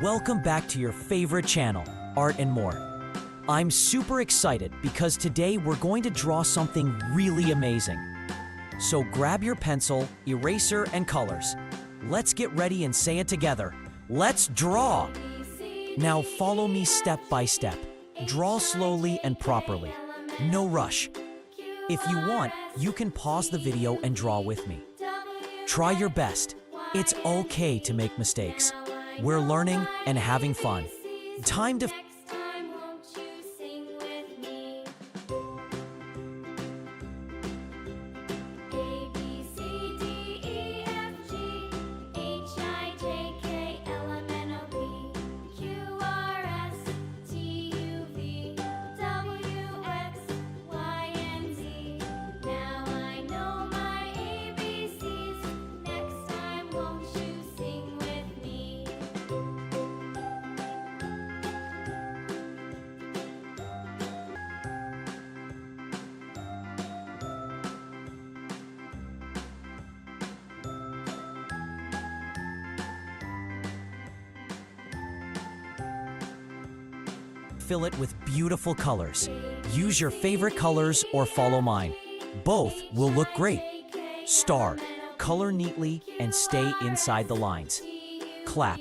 Welcome back to your favorite channel, Art and More. I'm super excited because today we're going to draw something really amazing. So grab your pencil, eraser, and colors. Let's get ready and say it together. Let's draw! Now follow me step by step. Draw slowly and properly. No rush. If you want, you can pause the video and draw with me. Try your best. It's okay to make mistakes. We're learning and having fun. Time to fill it with beautiful colors. Use your favorite colors or follow mine. Both will look great. Star, color neatly and stay inside the lines. Clap.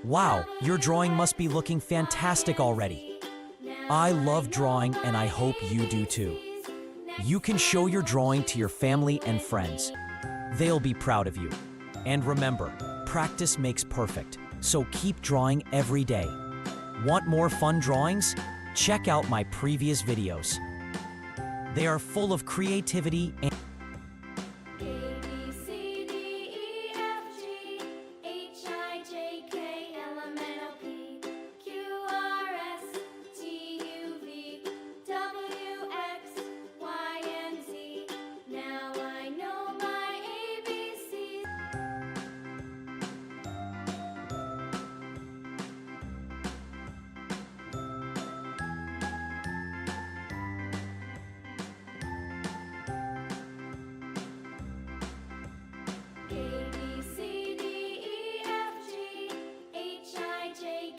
Wow, your drawing must be looking fantastic already. I love drawing and I hope you do too. You can show your drawing to your family and friends. They'll be proud of you. And remember, practice makes perfect, so keep drawing every day. Want more fun drawings? Check out my previous videos. They are full of creativity and